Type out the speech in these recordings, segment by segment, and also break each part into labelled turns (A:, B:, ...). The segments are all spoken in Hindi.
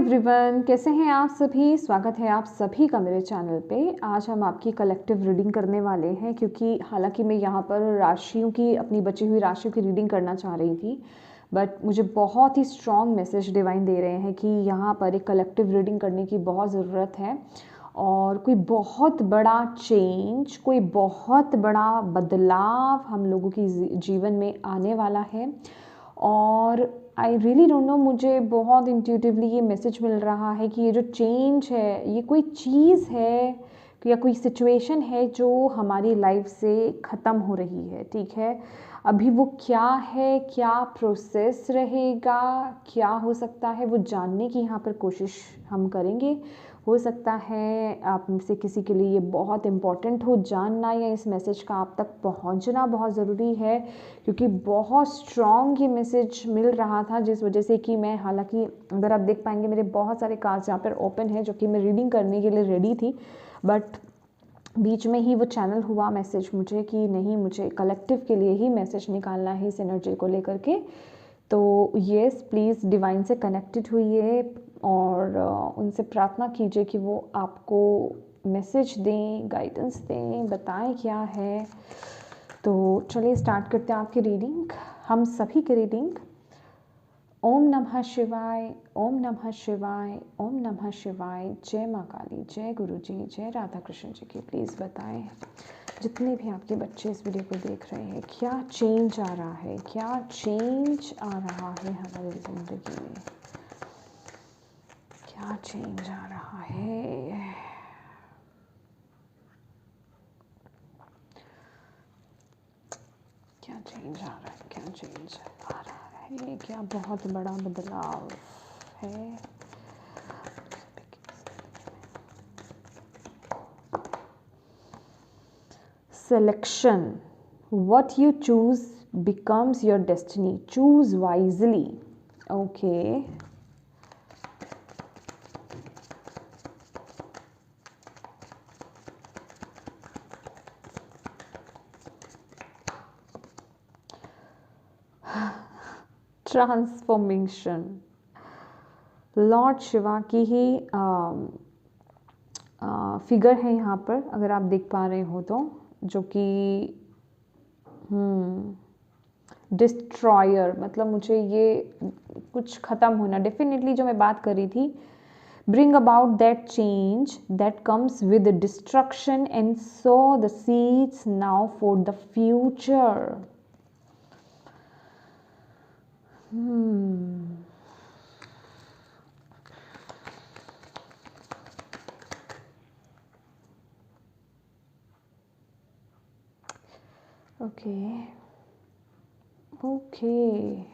A: एवरीवन, कैसे हैं आप सभी। स्वागत है आप सभी का मेरे चैनल पे। आज हम आपकी कलेक्टिव रीडिंग करने वाले हैं, क्योंकि हालांकि मैं यहाँ पर राशियों की, अपनी बची हुई राशियों की रीडिंग करना चाह रही थी, बट मुझे बहुत ही स्ट्रॉन्ग मैसेज डिवाइन दे रहे हैं कि यहाँ पर एक कलेक्टिव रीडिंग करने की बहुत ज़रूरत है और कोई बहुत बड़ा चेंज, कोई बहुत बड़ा बदलाव हम लोगों की जीवन में आने वाला है। और आई रियली डोंट नो, मुझे बहुत इंट्यूटिवली ये मैसेज मिल रहा है कि ये जो चेंज है, ये कोई चीज़ है या कोई सिचुएशन है जो हमारी लाइफ से ख़त्म हो रही है। ठीक है, अभी वो क्या है, क्या प्रोसेस रहेगा, क्या हो सकता है, वो जानने की यहाँ पर कोशिश हम करेंगे। हो सकता है आप में से किसी के लिए ये बहुत इम्पॉर्टेंट हो जानना, या इस मैसेज का आप तक पहुँचना बहुत ज़रूरी है, क्योंकि बहुत स्ट्रॉन्ग ये मैसेज मिल रहा था, जिस वजह से कि मैं, हालांकि अगर आप देख पाएंगे मेरे बहुत सारे कार्ड्स यहाँ पर ओपन है जो कि मैं रीडिंग करने के लिए रेडी थी, बट बीच में ही वो चैनल हुआ मैसेज मुझे कि नहीं, मुझे कलेक्टिव के लिए ही मैसेज निकालना है इस एनर्जी को लेकर के। तो येस, प्लीज़ डिवाइन से कनेक्टेड हुइए और उनसे प्रार्थना कीजिए कि वो आपको मैसेज दें, गाइडेंस दें, बताएं क्या है। तो चलिए स्टार्ट करते हैं आपकी रीडिंग, हम सभी की रीडिंग। ओम नमः शिवाय, ओम नमः शिवाय, ओम नमः शिवाय। जय माँ काली, जय गुरु जी, जय राधा कृष्ण जी की। प्लीज़ बताएं, जितने भी आपके बच्चे इस वीडियो को देख रहे हैं, क्या चेंज आ रहा है, क्या चेंज आ रहा है हमारी ज़िंदगी में, क्या चेंज आ रहा है। क्या चेंज आ रहा है, क्या चेंज आ रहा है, क्या बहुत बड़ा बदलाव है। Selection. What you choose becomes your destiny. Choose wisely. Okay. Transformation. Lord Shiva की ही फिगर है यहाँ पर, अगर आप देख पा रहे हो तो, जो कि डिस्ट्रॉयर, मतलब मुझे ये कुछ ख़त्म होना, डेफिनेटली जो मैं बात कर रही थी, bring about that change that comes with destruction and sow the seeds now for the future. Okay. Okay.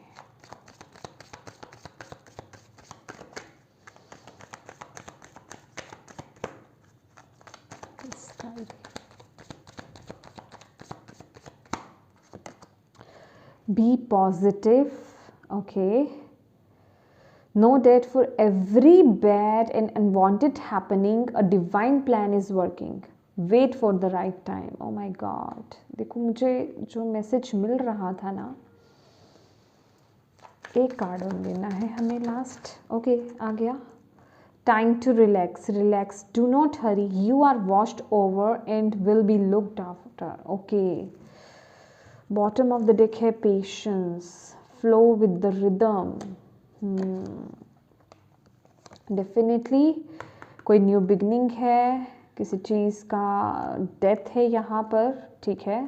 A: Be positive. Okay. Know that for every bad and unwanted happening, a divine plan is working. Wait for the right time. Oh my God. देखो, मुझे जो मैसेज मिल रहा था ना, एक कार्ड और लेना है हमें लास्ट। ओके, आ गया। Time to relax, relax, do not hurry, you are washed over and will be looked after. Okay, bottom of the deck है patience, flow with the rhythm. Definitely कोई न्यू बिगनिंग है, किसी चीज़ का डेथ है यहाँ पर। ठीक है,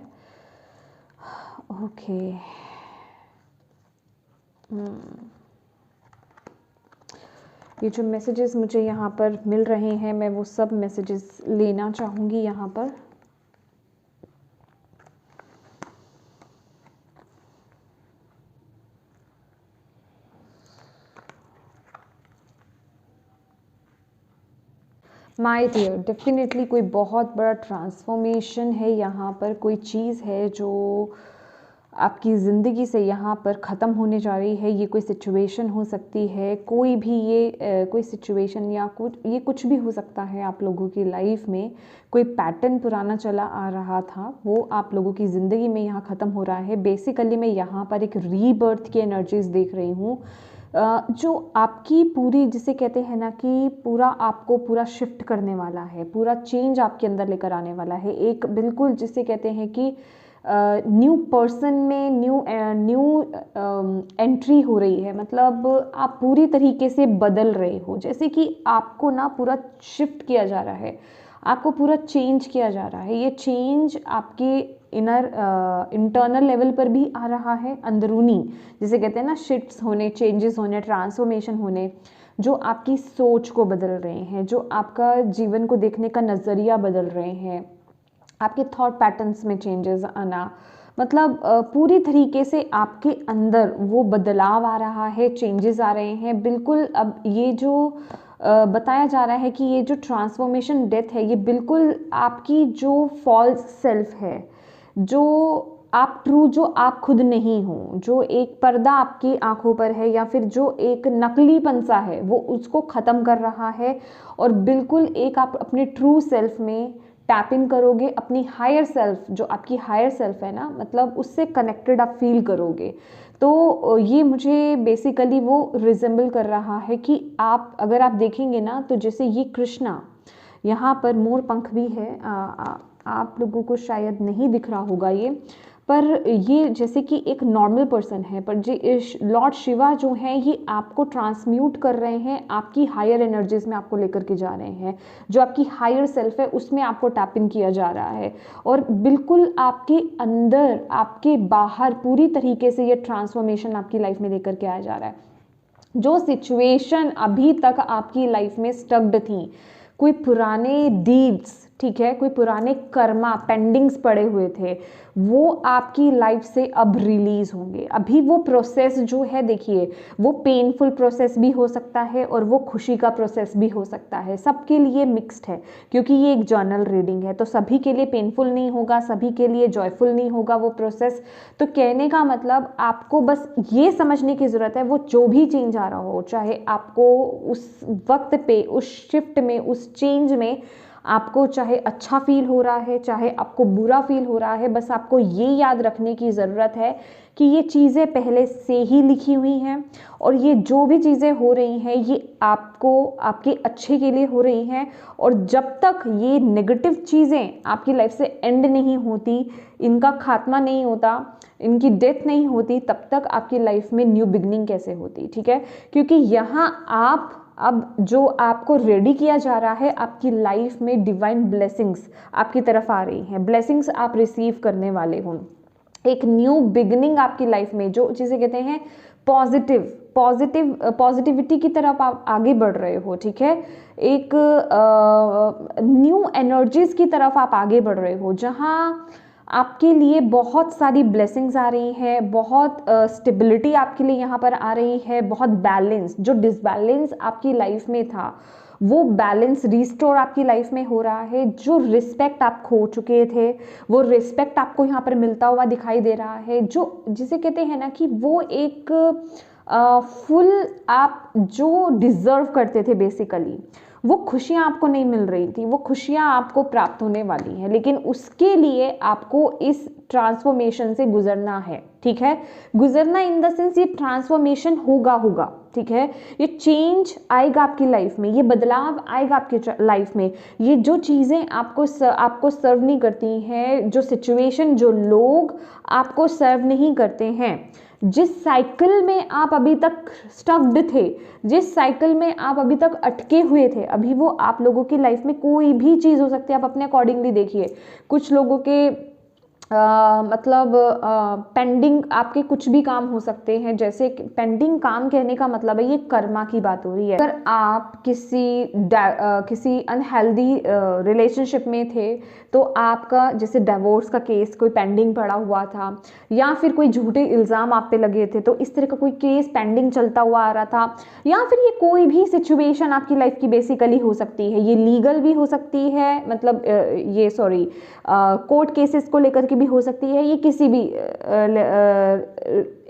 A: ओके। ये जो मैसेजेस मुझे यहाँ पर मिल रहे हैं, मैं वो सब मैसेजेस लेना चाहूँगी यहाँ पर। माय डियर, डेफिनेटली कोई बहुत बड़ा ट्रांसफॉर्मेशन है यहाँ पर, कोई चीज़ है जो आपकी ज़िंदगी से यहाँ पर ख़त्म होने जा रही है। ये कोई सिचुएशन हो सकती है, कोई भी ये कोई सिचुएशन या ये कुछ भी हो सकता है आप लोगों की लाइफ में। कोई पैटर्न पुराना चला आ रहा था, वो आप लोगों की ज़िंदगी में यहाँ ख़त्म हो रहा है। बेसिकली मैं यहाँ पर एक रीबर्थ की एनर्जीज देख रही हूँ। जो आपकी पूरी, जिसे कहते हैं ना कि पूरा आपको पूरा शिफ्ट करने वाला है, पूरा चेंज आपके अंदर लेकर आने वाला है, एक बिल्कुल जिसे कहते हैं कि न्यू पर्सन में न्यू एंट्री हो रही है। मतलब आप पूरी तरीके से बदल रहे हो, जैसे कि आपको ना पूरा शिफ्ट किया जा रहा है, आपको पूरा चेंज किया जा रहा है। ये चेंज आपके इंटरनल लेवल पर भी आ रहा है, अंदरूनी जिसे कहते हैं ना शिफ्ट्स होने, चेंजेस होने, ट्रांसफॉर्मेशन होने, जो आपकी सोच को बदल रहे हैं, जो आपका जीवन को देखने का नज़रिया बदल रहे हैं, आपके थॉट पैटर्न्स में चेंजेस आना। मतलब पूरी तरीके से आपके अंदर वो बदलाव आ रहा है, चेंजेस आ रहे हैं बिल्कुल। अब ये जो बताया जा रहा है कि ये जो ट्रांसफॉर्मेशन डेथ है, ये बिल्कुल आपकी जो फॉल्स सेल्फ है, जो आप ट्रू, जो आप खुद नहीं हो, जो एक पर्दा आपकी आंखों पर है या फिर जो एक नकली पंसा है, वो उसको ख़त्म कर रहा है। और बिल्कुल एक आप अपने ट्रू सेल्फ में टैप इन करोगे, अपनी हायर सेल्फ, जो आपकी हायर सेल्फ है ना, मतलब उससे कनेक्टेड आप फील करोगे। तो ये मुझे बेसिकली वो रिजेंबल कर रहा है कि आप अगर आप देखेंगे ना, तो जैसे ये कृष्णा, यहाँ पर मोर पंख भी है, आप लोगों को शायद नहीं दिख रहा होगा ये, पर ये जैसे कि एक नॉर्मल पर्सन है, पर जो लॉर्ड शिवा जो है, ये आपको ट्रांसम्यूट कर रहे हैं, आपकी हायर एनर्जीज में आपको लेकर के जा रहे हैं, जो आपकी हायर सेल्फ है उसमें आपको टैप इन किया जा रहा है। और बिल्कुल आपके अंदर, आपके बाहर पूरी तरीके से ये ट्रांसफॉर्मेशन आपकी लाइफ में लेकर के आया जा रहा है। जो सिचुएशन अभी तक आपकी लाइफ में स्टक्ड थी, कोई पुराने डीड्स, ठीक है, कोई पुराने कर्मा पेंडिंग्स पड़े हुए थे, वो आपकी लाइफ से अब रिलीज होंगे। अभी वो प्रोसेस जो है, देखिए, वो पेनफुल प्रोसेस भी हो सकता है और वो खुशी का प्रोसेस भी हो सकता है। सबके लिए मिक्स्ड है, क्योंकि ये एक जर्नल रीडिंग है, तो सभी के लिए पेनफुल नहीं होगा, सभी के लिए जॉयफुल नहीं होगा वो प्रोसेस। तो कहने का मतलब आपको बस ये समझने की ज़रूरत है, वो जो भी चेंज आ रहा हो, चाहे आपको उस वक्त पे, उस शिफ्ट में, उस चेंज में आपको चाहे अच्छा फील हो रहा है, चाहे आपको बुरा फील हो रहा है, बस आपको ये याद रखने की ज़रूरत है कि ये चीज़ें पहले से ही लिखी हुई हैं, और ये जो भी चीज़ें हो रही हैं, ये आपको, आपके अच्छे के लिए हो रही हैं। और जब तक ये नेगेटिव चीज़ें आपकी लाइफ से एंड नहीं होती, इनका खात्मा नहीं होता, इनकी डेथ नहीं होती, तब तक आपकी लाइफ में न्यू बिगनिंग कैसे होती, ठीक है। क्योंकि यहाँ आप अब जो आपको रेडी किया जा रहा है, आपकी लाइफ में डिवाइन ब्लेसिंग्स आपकी तरफ आ रही हैं, ब्लेसिंग्स आप रिसीव करने वाले हो, एक न्यू बिगनिंग आपकी लाइफ में, जो जिसे कहते हैं पॉजिटिविटी की तरफ आप आगे बढ़ रहे हो, ठीक है। एक न्यू एनर्जीज की तरफ आप आगे बढ़ रहे हो, जहाँ आपके लिए बहुत सारी ब्लेसिंग्स आ रही हैं, बहुत स्टेबिलिटी आपके लिए यहाँ पर आ रही है, बहुत बैलेंस, जो डिसबैलेंस आपकी लाइफ में था, वो बैलेंस रिस्टोर आपकी लाइफ में हो रहा है। जो रिस्पेक्ट आप खो चुके थे, वो रिस्पेक्ट आपको यहाँ पर मिलता हुआ दिखाई दे रहा है, जो जिसे कहते हैं ना कि वो एक फुल आप जो डिज़र्व करते थे, बेसिकली वो खुशियाँ आपको नहीं मिल रही थी, वो खुशियाँ आपको प्राप्त होने वाली हैं, लेकिन उसके लिए आपको इस ट्रांसफॉर्मेशन से गुजरना है, ठीक है। गुजरना इन द सेंस, ये ट्रांसफॉर्मेशन होगा, ठीक है। ये चेंज आएगा आपकी लाइफ में, ये बदलाव आएगा आपकी लाइफ में। ये जो चीज़ें आपको सर्व नहीं करती हैं, जो सिचुएशन, जो लोग आपको सर्व नहीं करते हैं, जिस साइकिल में आप अभी तक स्टक्ड थे, जिस साइकिल में आप अभी तक अटके हुए थे, अभी वो आप लोगों की लाइफ में कोई भी चीज़ हो सकती है। आप अपने अकॉर्डिंगली देखिए, कुछ लोगों के मतलब पेंडिंग आपके कुछ भी काम हो सकते हैं। जैसे पेंडिंग काम कहने का मतलब है, ये कर्मा की बात हो रही है। अगर आप किसी अनहेल्दी रिलेशनशिप में थे, तो आपका जैसे डिवोर्स का केस कोई पेंडिंग पड़ा हुआ था, या फिर कोई झूठे इल्ज़ाम आप पे लगे थे, तो इस तरह का कोई केस पेंडिंग चलता हुआ आ रहा था, या फिर ये कोई भी सिचुएशन आपकी लाइफ की बेसिकली हो सकती है। ये लीगल भी हो सकती है, मतलब ये कोर्ट केसेस को लेकर के भी हो सकती है, ये किसी भी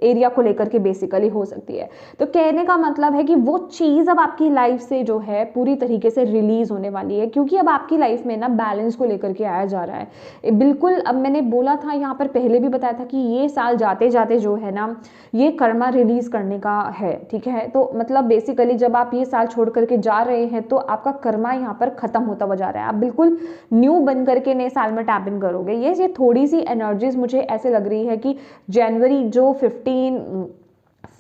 A: एरिया को लेकर के बेसिकली हो सकती है। तो कहने का मतलब है कि वो चीज़ अब आपकी लाइफ से जो है पूरी तरीके से रिलीज होने वाली है, क्योंकि अब आपकी लाइफ में ना बैलेंस को लेकर के आया जा रहा है। बिल्कुल, अब मैंने बोला था यहाँ पर, पहले भी बताया था कि ये साल जाते जाते जो है ना ये कर्मा रिलीज करने का है, ठीक है। तो मतलब बेसिकली जब आप ये साल छोड़ करके जा रहे हैं तो आपका कर्मा यहाँ पर खत्म होता हुआ जा रहा है। आप बिल्कुल न्यू बन करके नए साल में टैप इन करोगे। ये थोड़ी सी एनर्जीज मुझे ऐसे लग रही है कि जनवरी जो 15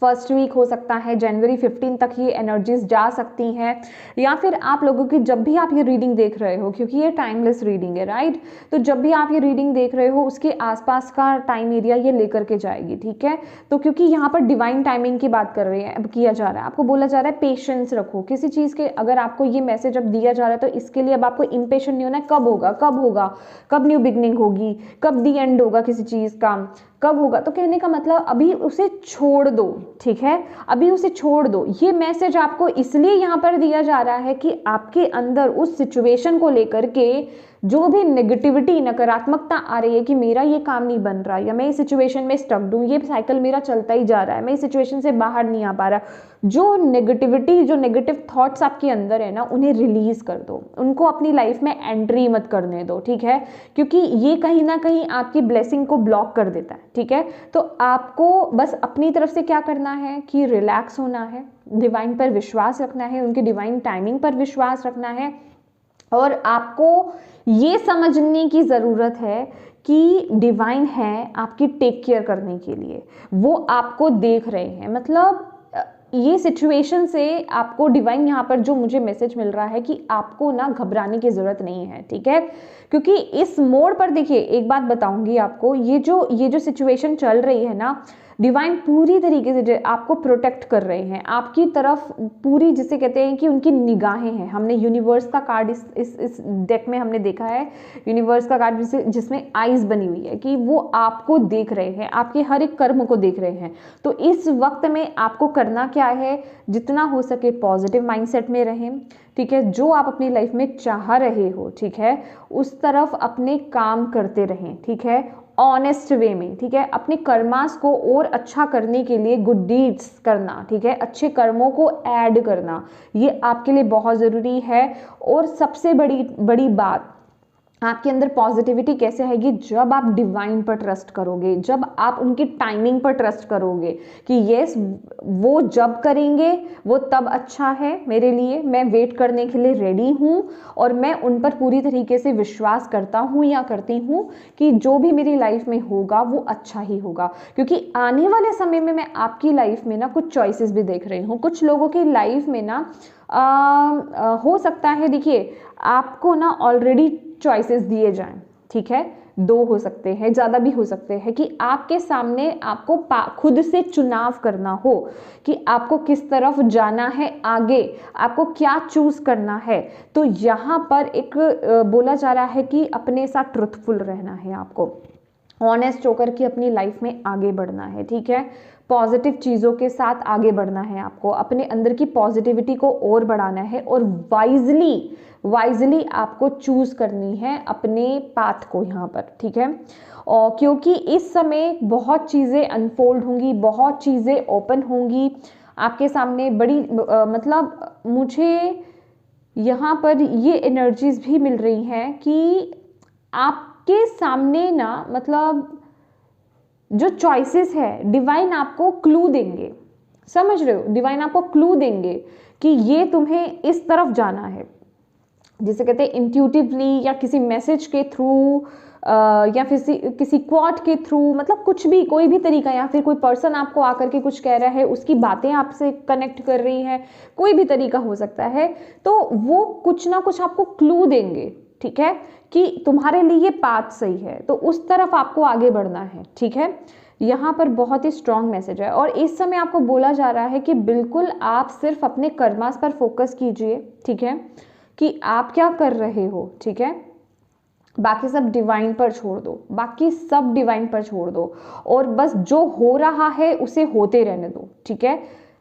A: फर्स्ट वीक हो सकता है, जनवरी 15 तक ये एनर्जीज जा सकती हैं, या फिर आप लोगों की जब भी आप ये रीडिंग देख रहे हो, क्योंकि ये टाइमलेस रीडिंग है, राइट। तो जब भी आप ये रीडिंग देख रहे हो उसके आसपास का टाइम एरिया ये लेकर के जाएगी, ठीक है। तो क्योंकि यहाँ पर डिवाइन टाइमिंग की बात कर रहे हैं, अब किया जा रहा है, आपको बोला जा रहा है पेशेंस रखो किसी चीज़ के। अगर आपको ये मैसेज अब दिया जा रहा है तो इसके लिए अब आपको इम्पेशेंट नहीं होना है। कब होगा, कब होगा, कब न्यू बिगनिंग होगी, कब दी एंड होगा किसी चीज़ का, कब होगा। तो कहने का मतलब अभी उसे छोड़ दो, ठीक है, अभी उसे छोड़ दो। ये मैसेज आपको इसलिए यहाँ पर दिया जा रहा है कि आपके अंदर उस सिचुएशन को लेकर के जो भी नेगेटिविटी, नकारात्मकता आ रही है कि मेरा ये काम नहीं बन रहा, या मैं इस सिचुएशन में स्टक हूँ, ये साइकिल मेरा चलता ही जा रहा है, मैं इस सिचुएशन से बाहर नहीं आ पा रहा, जो नेगेटिविटी, जो नेगेटिव थॉट्स आपके अंदर है ना उन्हें रिलीज कर दो, उनको अपनी लाइफ में एंट्री मत करने दो, ठीक है। क्योंकि ये कहीं ना कहीं आपकी ब्लेसिंग को ब्लॉक कर देता है, ठीक है। तो आपको बस अपनी तरफ से क्या करना है कि रिलैक्स होना है, डिवाइन पर विश्वास रखना है, उनकी डिवाइन टाइमिंग पर विश्वास रखना है, और आपको ये समझने की ज़रूरत है कि डिवाइन है आपकी टेक केयर करने के लिए, वो आपको देख रहे हैं। मतलब ये सिचुएशन से आपको डिवाइन यहाँ पर जो मुझे मैसेज मिल रहा है कि आपको ना घबराने की ज़रूरत नहीं है, ठीक है। क्योंकि इस मोड़ पर देखिए, एक बात बताऊंगी आपको, ये जो सिचुएशन चल रही है ना, डिवाइन पूरी तरीके से आपको प्रोटेक्ट कर रहे हैं, आपकी तरफ पूरी, जिसे कहते हैं कि उनकी निगाहें हैं। हमने यूनिवर्स का कार्ड इस डेक में हमने देखा है, यूनिवर्स का कार्ड जिसमें आईज बनी हुई है, कि वो आपको देख रहे हैं, आपके हर एक कर्म को देख रहे हैं। तो इस वक्त में आपको करना क्या है, जितना हो सके पॉजिटिव माइंडसेट में रहें, ठीक है। जो आप अपनी लाइफ में चाह रहे हो, ठीक है, उस तरफ अपने काम करते रहें, ठीक है, ऑनेस्ट वे में, ठीक है। अपने कर्मास को और अच्छा करने के लिए गुड डीड्स करना, ठीक है, अच्छे कर्मों को ऐड करना, ये आपके लिए बहुत ज़रूरी है। और सबसे बड़ी बात, आपके अंदर पॉजिटिविटी कैसे आएगी, जब आप डिवाइन पर ट्रस्ट करोगे, जब आप उनकी टाइमिंग पर ट्रस्ट करोगे कि यस वो जब करेंगे वो तब अच्छा है मेरे लिए, मैं वेट करने के लिए रेडी हूँ, और मैं उन पर पूरी तरीके से विश्वास करता हूँ या करती हूँ कि जो भी मेरी लाइफ में होगा वो अच्छा ही होगा। क्योंकि आने वाले समय में मैं आपकी लाइफ में ना कुछ चॉइसेस भी देख रही हूँ, कुछ लोगों की लाइफ में ना हो सकता है, देखिए आपको ना ऑलरेडी चॉइसेस दिए जाएं, ठीक है, 2 हो सकते हैं, ज़्यादा भी हो सकते हैं, कि आपके सामने आपको खुद से चुनाव करना हो कि आपको किस तरफ जाना है, आगे आपको क्या चूज करना है। तो यहाँ पर एक बोला जा रहा है कि अपने साथ ट्रुथफुल रहना है, आपको ऑनेस्ट होकर के अपनी लाइफ में आगे बढ़ना है, ठीक है। पॉजिटिव चीज़ों के साथ आगे बढ़ना है, आपको अपने अंदर की पॉजिटिविटी को और बढ़ाना है, और वाइजली आपको चूज करनी है अपने पाथ को यहाँ पर, ठीक है। और क्योंकि इस समय बहुत चीज़ें अनफोल्ड होंगी, बहुत चीज़ें ओपन होंगी आपके सामने, बड़ी मतलब मुझे यहाँ पर ये एनर्जीज भी मिल रही हैं कि आपके सामने ना, मतलब जो चॉइसेस है डिवाइन आपको क्लू देंगे, समझ रहे हो, डिवाइन आपको क्लू देंगे कि ये तुम्हें इस तरफ जाना है, जिसे कहते हैं इंट्यूटिवली, या किसी मैसेज के थ्रू, या फिर किसी क्वाट के थ्रू, मतलब कुछ भी, कोई भी तरीका, या फिर कोई पर्सन आपको आकर के कुछ कह रहा है, उसकी बातें आपसे कनेक्ट कर रही हैं, कोई भी तरीका हो सकता है। तो वो कुछ ना कुछ आपको क्लू देंगे, ठीक है, कि तुम्हारे लिए ये पाथ सही है, तो उस तरफ आपको आगे बढ़ना है, ठीक है। यहाँ पर बहुत ही स्ट्रॉन्ग मैसेज है, और इस समय आपको बोला जा रहा है कि बिल्कुल आप सिर्फ अपने कर्मास पर फोकस कीजिए, ठीक है, कि आप क्या कर रहे हो, ठीक है, बाकी सब डिवाइन पर छोड़ दो, बाकी सब डिवाइन पर छोड़ दो, और बस जो हो रहा है उसे होते रहने दो, ठीक है।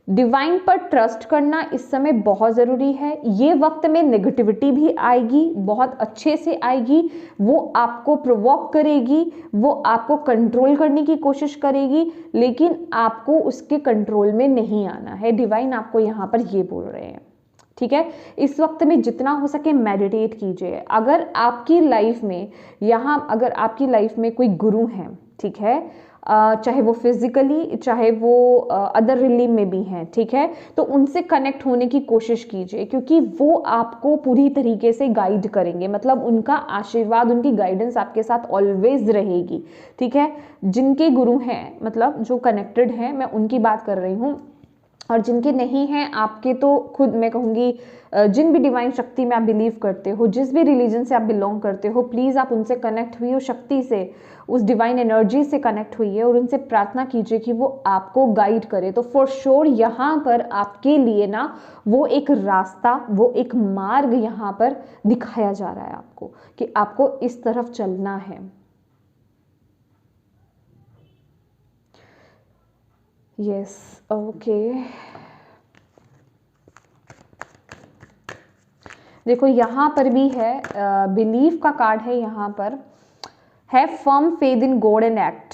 A: डिवाइन पर ट्रस्ट करना इस समय बहुत ज़रूरी है। ये वक्त में नेगेटिविटी भी आएगी, बहुत अच्छे से आएगी, वो आपको प्रोवोक करेगी, वो आपको कंट्रोल करने की कोशिश करेगी, लेकिन आपको उसके कंट्रोल में नहीं आना है। डिवाइन आपको यहाँ पर ये बोल रहे हैं, ठीक है। इस वक्त में जितना हो सके मेडिटेट कीजिए। अगर आपकी लाइफ में अगर आपकी लाइफ में कोई गुरु हैं, ठीक है, चाहे वो फिजिकली चाहे वो अदर रिलीम में भी हैं, ठीक है, तो उनसे कनेक्ट होने की कोशिश कीजिए, क्योंकि वो आपको पूरी तरीके से गाइड करेंगे। मतलब उनका आशीर्वाद, उनकी गाइडेंस आपके साथ ऑलवेज रहेगी, ठीक है। जिनके गुरु हैं, मतलब जो कनेक्टेड हैं, मैं उनकी बात कर रही हूँ, और जिनके नहीं हैं आपके, तो खुद मैं कहूँगी जिन भी डिवाइन शक्ति में आप बिलीव करते हो, जिस भी रिलीजन से आप बिलोंग करते हो, प्लीज़ आप उनसे कनेक्ट हुई, उस शक्ति से, उस डिवाइन एनर्जी से कनेक्ट हुई है और उनसे प्रार्थना कीजिए कि वो आपको गाइड करे। तो फॉर श्योर यहाँ पर आपके लिए ना वो एक रास्ता, वो एक मार्ग यहाँ पर दिखाया जा रहा है आपको, कि आपको इस तरफ चलना है। Yes, okay. देखो यहाँ पर भी है, बिलीव का कार्ड है यहाँ पर। Have firm faith in God and act,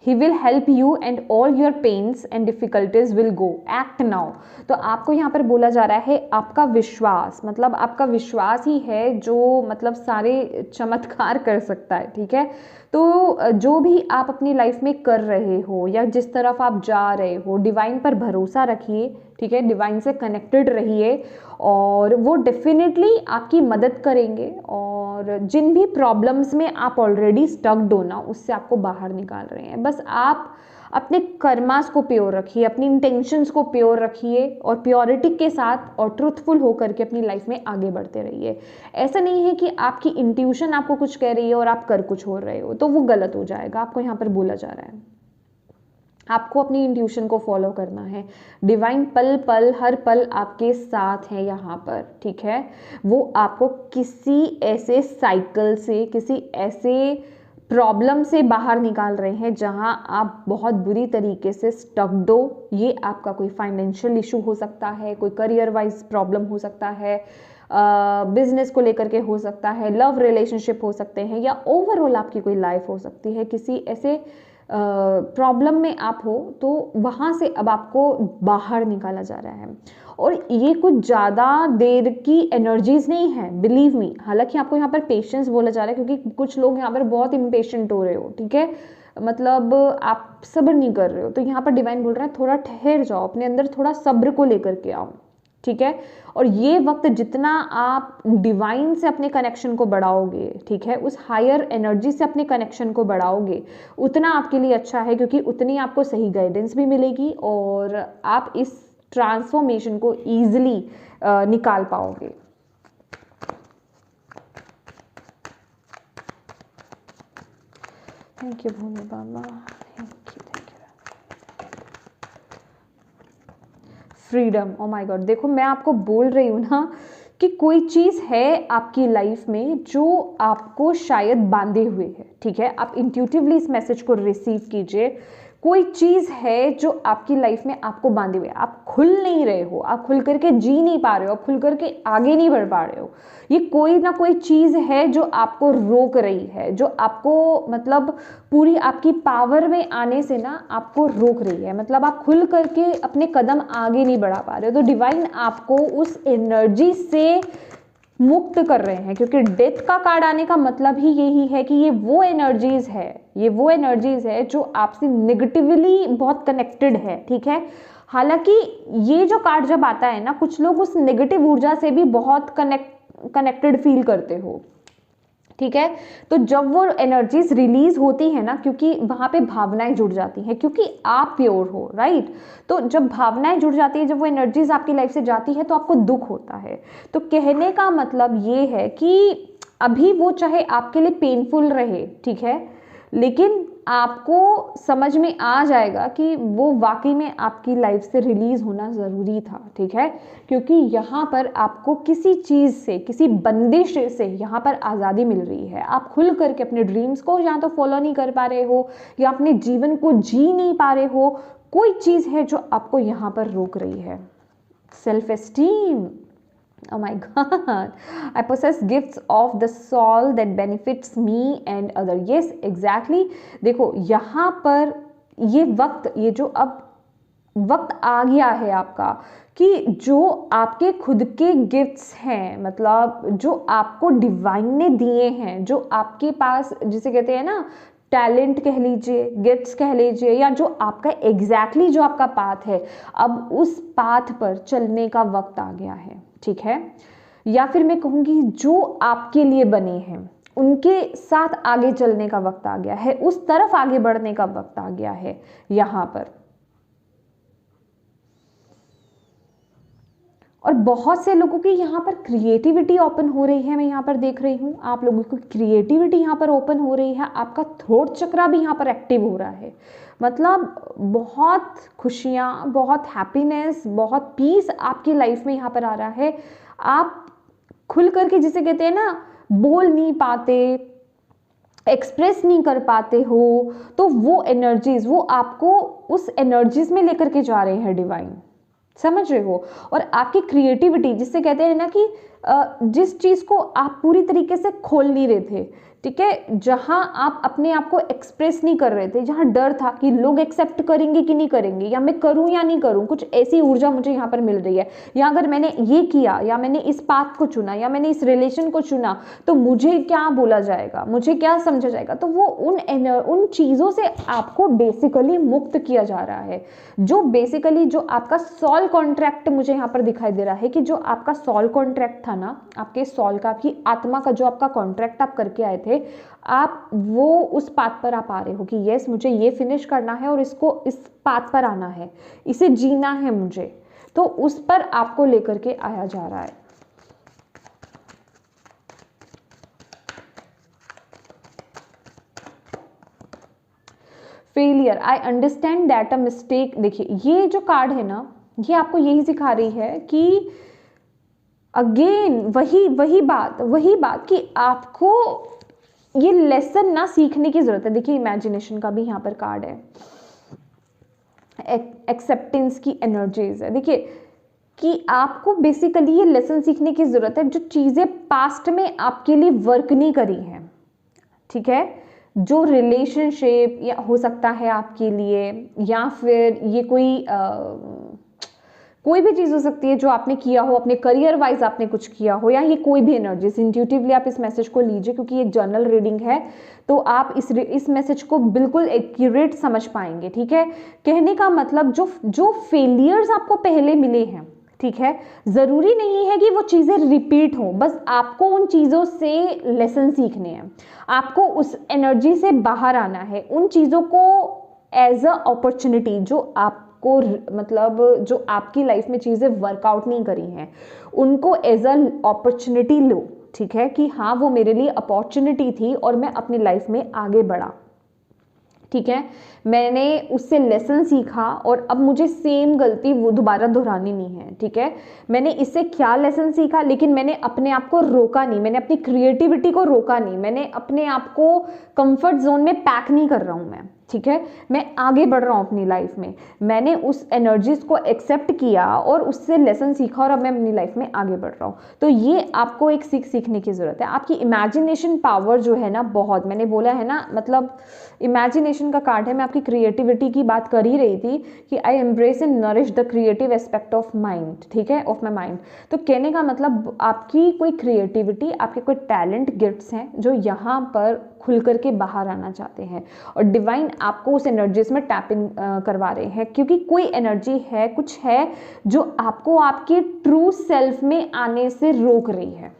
A: he will help you and all your pains and difficulties will go, act now. तो आपको यहाँ पर बोला जा रहा है आपका विश्वास, मतलब आपका विश्वास ही है जो मतलब सारे चमत्कार कर सकता है, ठीक है। तो जो भी आप अपनी लाइफ में कर रहे हो या जिस तरफ आप जा रहे हो, डिवाइन पर भरोसा रखिए, ठीक है, डिवाइन से कनेक्टेड रहिए और वो डेफिनेटली आपकी मदद करेंगे। और जिन भी प्रॉब्लम्स में आप ऑलरेडी स्टक्ड हो ना, उससे आपको बाहर निकाल रहे हैं। बस आप अपने कर्मास को प्योर रखिए, अपनी इंटेंशंस को प्योर रखिए और प्योरिटी के साथ और ट्रूथफुल होकर के अपनी लाइफ में आगे बढ़ते रहिए। ऐसा नहीं है कि आपकी इंट्यूशन आपको कुछ कह रही है और आप कर कुछ हो रहे हो, तो वो गलत हो जाएगा। आपको यहाँ पर बोला जा रहा है आपको अपनी इंट्यूशन को फॉलो करना है। डिवाइन पल पल हर पल आपके साथ है यहाँ पर, ठीक है। वो आपको किसी ऐसे साइकिल से, किसी ऐसे प्रॉब्लम से बाहर निकाल रहे हैं जहां आप बहुत बुरी तरीके से स्टक्ड हो। ये आपका कोई फाइनेंशियल इशू हो सकता है, कोई करियर वाइज प्रॉब्लम हो सकता है, बिजनेस को लेकर के हो सकता है, लव रिलेशनशिप हो सकते हैं, या ओवरऑल आपकी कोई लाइफ हो सकती है। किसी ऐसे प्रॉब्लम में आप हो तो वहाँ से अब आपको बाहर निकाला जा रहा है। और ये कुछ ज़्यादा देर की एनर्जीज नहीं है, बिलीव मी। हालांकि आपको यहाँ पर पेशेंस बोला जा रहा है, क्योंकि कुछ लोग यहाँ पर बहुत इम्पेशेंट हो रहे हो, ठीक है, मतलब आप सब्र नहीं कर रहे हो। तो यहाँ पर डिवाइन बोल रहा है थोड़ा ठहर जाओ, अपने अंदर थोड़ा सब्र को लेकर के आओ, ठीक है। और ये वक्त जितना आप डिवाइन से अपने कनेक्शन को बढ़ाओगे, ठीक है, उस हायर एनर्जी से अपने कनेक्शन को बढ़ाओगे, उतना आपके लिए अच्छा है, क्योंकि उतनी आपको सही गाइडेंस भी मिलेगी और आप इस ट्रांसफॉर्मेशन को ईजिली निकाल पाओगे। Thank you Bhole Baba, thank you. Freedom, oh my god. देखो मैं आपको बोल रही हूँ ना कि कोई चीज़ है आपकी लाइफ में जो आपको शायद बांधे हुए है, ठीक है। आप इंट्यूटिवली इस मैसेज को रिसीव कीजिए। कोई चीज़ है जो आपकी लाइफ में आपको बांधे हुए, आप खुल नहीं रहे हो, आप खुल करके जी नहीं पा रहे हो, आप खुल करके आगे नहीं बढ़ पा रहे हो। ये कोई ना कोई चीज़ है जो आपको रोक रही है, जो आपको मतलब पूरी आपकी पावर में आने से ना आपको रोक रही है। मतलब आप खुल करके अपने कदम आगे नहीं बढ़ा पा रहे हो। तो डिवाइन आपको उस एनर्जी से मुक्त कर रहे हैं, क्योंकि डेथ का कार्ड आने का मतलब ही यही है कि ये वो एनर्जीज है, ये वो एनर्जीज है जो आपसे नेगेटिवली बहुत कनेक्टेड है, ठीक है। हालांकि ये जो कार्ड जब आता है ना, कुछ लोग उस नेगेटिव ऊर्जा से भी बहुत कनेक्टेड फील करते हो, ठीक है। तो जब वो एनर्जीज रिलीज होती है ना, क्योंकि वहां पे भावनाएं जुड़ जाती हैं, क्योंकि आप प्योर हो, राइट। तो जब भावनाएं जुड़ जाती है, जब वो एनर्जीज आपकी लाइफ से जाती है, तो आपको दुख होता है। तो कहने का मतलब ये है कि अभी वो चाहे आपके लिए पेनफुल रहे, ठीक है, लेकिन आपको समझ में आ जाएगा कि वो वाकई में आपकी लाइफ से रिलीज होना ज़रूरी था, ठीक है। क्योंकि यहाँ पर आपको किसी चीज़ से, किसी बंदिश से यहाँ पर आज़ादी मिल रही है। आप खुल करके अपने ड्रीम्स को या तो फॉलो नहीं कर पा रहे हो, या अपने जीवन को जी नहीं पा रहे हो, कोई चीज़ है जो आपको यहाँ पर रोक रही है। Self esteem, oh my god, I possess gifts of the soul that benefits me and other, yes exactly। देखो यहाँ पर ये वक्त, ये जो अब वक्त आ गया है आपका कि जो आपके खुद के गिफ्ट्स हैं, मतलब जो आपको डिवाइन ने दिए हैं, जो आपके पास जिसे कहते हैं ना टैलेंट कह लीजिए, गिफ्ट्स कह लीजिए, या जो आपका एग्जैक्टली जो आपका पाथ है, अब उस पाथ पर चलने का वक्त आ गया है, ठीक है। या फिर मैं कहूँगी जो आपके लिए बने हैं उनके साथ आगे चलने का वक्त आ गया है, उस तरफ आगे बढ़ने का वक्त आ गया है यहाँ पर। और बहुत से लोगों की यहाँ पर क्रिएटिविटी ओपन हो रही है, मैं यहाँ पर देख रही हूँ आप लोगों की क्रिएटिविटी यहाँ पर ओपन हो रही है, आपका थ्रोट चक्रा भी यहाँ पर एक्टिव हो रहा है। मतलब बहुत खुशियाँ, बहुत हैप्पीनेस, बहुत पीस आपकी लाइफ में यहाँ पर आ रहा है। आप खुल करके जिसे कहते हैं ना बोल नहीं पाते, एक्सप्रेस नहीं कर पाते हो, तो वो एनर्जीज, वो आपको उस एनर्जीज में लेकर के जा रहे हैं डिवाइन, समझ रहे हो। और आपकी क्रिएटिविटी जिससे कहते हैं ना कि जिस चीज़ को आप पूरी तरीके से खोल नहीं रहे थे, ठीक है, जहां आप अपने आप को एक्सप्रेस नहीं कर रहे थे, जहां डर था कि लोग एक्सेप्ट करेंगे कि नहीं करेंगे, या मैं करूं या नहीं करूं, कुछ ऐसी ऊर्जा मुझे यहाँ पर मिल रही है, या अगर मैंने ये किया, या मैंने इस पाथ को चुना, या मैंने इस रिलेशन को चुना, तो मुझे क्या बोला जाएगा, मुझे क्या समझा जाएगा। तो वो उन चीज़ों से आपको बेसिकली मुक्त किया जा रहा है। जो बेसिकली जो आपका सॉल कॉन्ट्रैक्ट मुझे यहाँ पर दिखाई दे रहा है कि जो आपका सॉल कॉन्ट्रैक्ट था ना, आपके सॉल का, आपकी आत्मा का जो आपका कॉन्ट्रैक्ट आप करके आए थे, आप वो उस पाथ पर आप आ रहे हो कि यस मुझे ये फिनिश करना है और इसको इस पाथ पर आना है, इसे जीना है मुझे, तो उस पर आपको लेकर के आया जा रहा है। Failure, I understand that a mistake. देखिए ये जो कार्ड है ना, ये आपको यही सिखा रही है कि अगेन वही बात कि आपको ये लेसन ना सीखने की जरूरत है। देखिए इमेजिनेशन का भी यहाँ पर कार्ड है, एक्सेप्टेंस की एनर्जीज है। देखिए कि आपको बेसिकली ये लेसन सीखने की जरूरत है, जो चीजें पास्ट में आपके लिए वर्क नहीं करी हैं, ठीक है, जो रिलेशनशिप या हो सकता है आपके लिए, या फिर ये कोई भी चीज़ हो सकती है जो आपने किया हो, अपने करियर वाइज आपने कुछ किया हो, या ये कोई भी एनर्जीज, इंट्यूटिवली आप इस मैसेज को लीजिए क्योंकि एक जर्नल रीडिंग है, तो आप इस मैसेज को बिल्कुल एक्यूरेट समझ पाएंगे, ठीक है। कहने का मतलब जो फेलियर्स आपको पहले मिले हैं, ठीक है, ज़रूरी नहीं है कि वो चीज़ें रिपीट हों, बस आपको उन चीज़ों से लेसन सीखने हैं, आपको उस एनर्जी से बाहर आना है, उन चीज़ों को एज अ अपॉर्चुनिटी जो आपको मतलब जो आपकी लाइफ में चीज़ें वर्कआउट नहीं करी हैं, उनको एज अ अपॉर्चुनिटी लो, ठीक है, कि हाँ वो मेरे लिए अपॉर्चुनिटी थी और मैं अपनी लाइफ में आगे बढ़ा, ठीक है, मैंने उससे लेसन सीखा और अब मुझे सेम गलती वो दोबारा दोहरानी नहीं है, ठीक है। मैंने इससे क्या लेसन सीखा, लेकिन मैंने अपने आप को रोका नहीं, मैंने अपनी क्रिएटिविटी को रोका नहीं, मैंने अपने आप को कंफर्ट जोन में पैक नहीं कर रहा हूँ मैं, ठीक है, मैं आगे बढ़ रहा हूँ अपनी लाइफ में, मैंने उस एनर्जीज को एक्सेप्ट किया और उससे लेसन सीखा और अब मैं अपनी लाइफ में आगे बढ़ रहा हूँ। तो ये आपको एक सीखने की ज़रूरत है। आपकी इमेजिनेशन पावर जो है ना, बहुत, मैंने बोला है ना, मतलब इमेजिनेशन का कार्ड है, मैं आपकी क्रिएटिविटी की बात कर ही रही थी कि I embrace and nourish the creative aspect of mind, ठीक है, ऑफ माई माइंड। तो कहने का मतलब आपकी कोई क्रिएटिविटी, आपके कोई टैलेंट, गिफ्ट्स हैं जो यहाँ पर खुल करके बाहर आना चाहते हैं और डिवाइन आपको उस एनर्जीज में टैप इन करवा रहे हैं, क्योंकि कोई एनर्जी है, कुछ है जो आपको आपके ट्रू सेल्फ में आने से रोक रही है।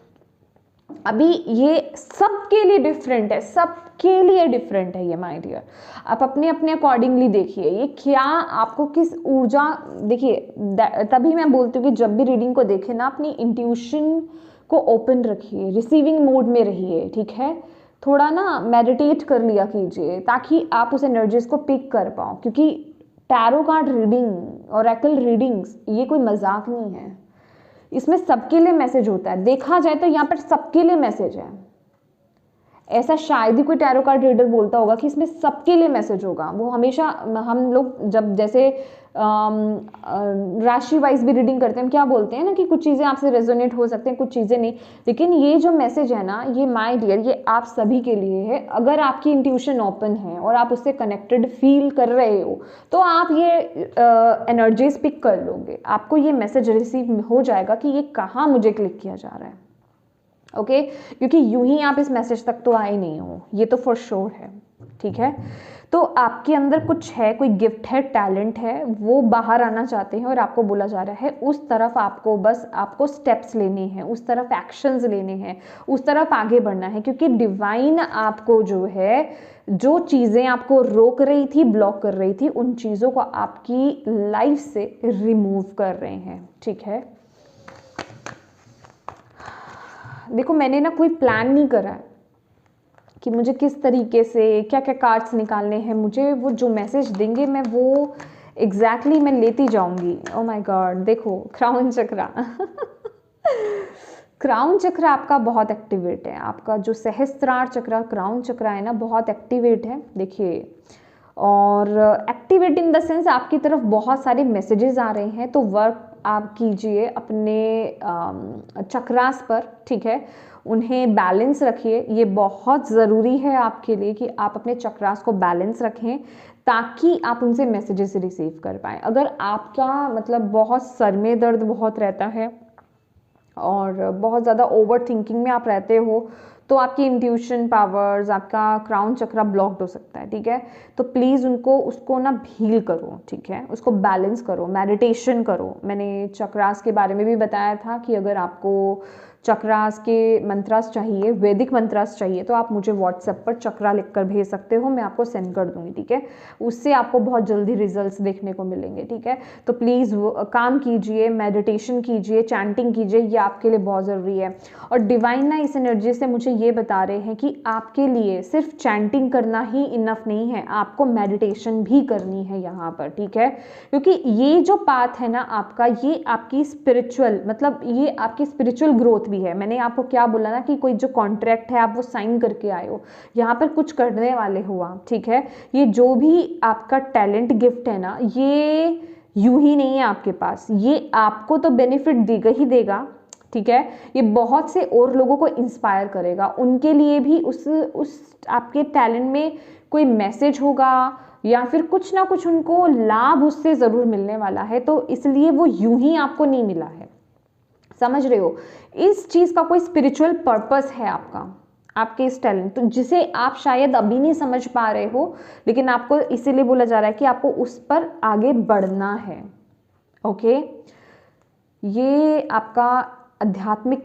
A: अभी ये सबके लिए डिफरेंट है, सबके लिए डिफरेंट है ये माय डियर, आप अपने अपने अकॉर्डिंगली देखिए ये क्या आपको किस ऊर्जा। देखिए तभी मैं बोलती हूँ कि जब भी रीडिंग को देखें ना, अपनी इंट्यूशन को ओपन रखिए, रिसीविंग मोड में रहिए, ठीक है, थोड़ा ना मेडिटेट कर लिया कीजिए ताकि आप उस एनर्जीज को पिक कर पाओ, क्योंकि tarot card reading, Oracle readings, ये कोई मजाक नहीं है, इसमें सबके लिए मैसेज होता है। देखा जाए तो यहाँ पर सबके लिए मैसेज है, ऐसा शायद ही कोई टैरो कार्ड रीडर बोलता होगा कि इसमें सबके लिए मैसेज होगा। वो हमेशा, हम लोग जब जैसे राशि वाइज भी रीडिंग करते हैं, हम क्या बोलते हैं ना कि कुछ चीज़ें आपसे रेजोनेट हो सकते हैं, कुछ चीज़ें नहीं। लेकिन ये जो मैसेज है ना, ये माय डियर, ये आप सभी के लिए है। अगर आपकी इंट्यूशन ओपन है और आप उससे कनेक्टेड फील कर रहे हो, तो आप ये एनर्जीज पिक कर लोगे। आपको ये मैसेज रिसीव हो जाएगा कि ये कहाँ मुझे क्लिक किया जा रहा है। ओके क्योंकि यूं ही आप इस मैसेज तक तो आए नहीं हो, ये तो फॉर श्योर है। ठीक है, तो आपके अंदर कुछ है, कोई गिफ्ट है, टैलेंट है, वो बाहर आना चाहते हैं और आपको बोला जा रहा है उस तरफ आपको, बस आपको स्टेप्स लेने हैं, उस तरफ एक्शंस लेने हैं, उस तरफ आगे बढ़ना है। क्योंकि डिवाइन आपको जो है, जो चीज़ें आपको रोक रही थी, ब्लॉक कर रही थी, उन चीज़ों को आपकी लाइफ से रिमूव कर रहे हैं। ठीक है, देखो मैंने ना कोई प्लान नहीं करा है कि मुझे किस तरीके से क्या क्या कार्ड्स निकालने हैं। मुझे वो जो मैसेज देंगे मैं वो एग्जैक्टली मैं लेती जाऊंगी। ओ माय गॉड, देखो क्राउन चक्रा क्राउन चक्र आपका बहुत एक्टिवेट है। आपका जो सहस्त्रार चक्र, क्राउन चक्र है ना, बहुत एक्टिवेट है। देखिए, और एक्टिवेट इन द सेंस आपकी तरफ बहुत सारे मैसेजेस आ रहे हैं, तो वर्क आप कीजिए अपने चक्रास पर। ठीक है, उन्हें बैलेंस रखिए। ये बहुत ज़रूरी है आपके लिए कि आप अपने चक्रास को बैलेंस रखें, ताकि आप उनसे मैसेजेस रिसीव कर पाएँ। अगर आपका मतलब बहुत सर में दर्द बहुत रहता है और बहुत ज़्यादा ओवर थिंकिंग में आप रहते हो, तो आपकी इंट्यूशन पावर्स, आपका क्राउन चक्रा ब्लॉक्ड हो सकता है। ठीक है, तो प्लीज़ उसको ना हील करो। ठीक है, उसको बैलेंस करो, मेडिटेशन करो। मैंने चक्रास के बारे में भी बताया था कि अगर आपको चक्रास के मंत्रास चाहिए, वैदिक मंत्रास चाहिए, तो आप मुझे व्हाट्सएप पर चक्रा लिखकर भेज सकते हो, मैं आपको सेंड कर दूंगी। ठीक है, उससे आपको बहुत जल्दी रिजल्ट्स देखने को मिलेंगे। ठीक है, तो प्लीज़ काम कीजिए, मेडिटेशन कीजिए, चैंटिंग कीजिए, ये आपके लिए बहुत ज़रूरी है। और डिवाइन ना इस एनर्जी से मुझे ये बता रहे हैं कि आपके लिए सिर्फ चैंटिंग करना ही इनफ नहीं है, आपको मेडिटेशन भी करनी है यहाँ पर। ठीक है, क्योंकि ये जो पाथ है ना आपका, ये आपकी स्पिरिचुअल, मतलब ये आपकी स्पिरिचुअल ग्रोथ भी है। मैंने आपको क्या बोला ना कि कोई जो कॉन्ट्रैक्ट है आप वो साइन करके आए हो, यहाँ पर कुछ करने वाले हो आप। ठीक है, ये जो भी आपका टैलेंट गिफ्ट है ना, ये यूं ही नहीं है आपके पास, ये आपको तो बेनिफिट देगा ही देगा। ठीक है, ये बहुत से और लोगों को इंस्पायर करेगा, उनके लिए भी उस आपके टैलेंट में कोई मैसेज होगा या फिर कुछ ना कुछ उनको लाभ उससे ज़रूर मिलने वाला है। तो इसलिए वो यूं ही आपको नहीं मिला है, समझ रहे हो? इस चीज़ का कोई स्पिरिचुअल पर्पस है आपका, आपके इस टैलेंट, तो जिसे आप शायद अभी नहीं समझ पा रहे हो, लेकिन आपको इसीलिए बोला जा रहा है कि आपको उस पर आगे बढ़ना है। ओके, ये आपका आध्यात्मिक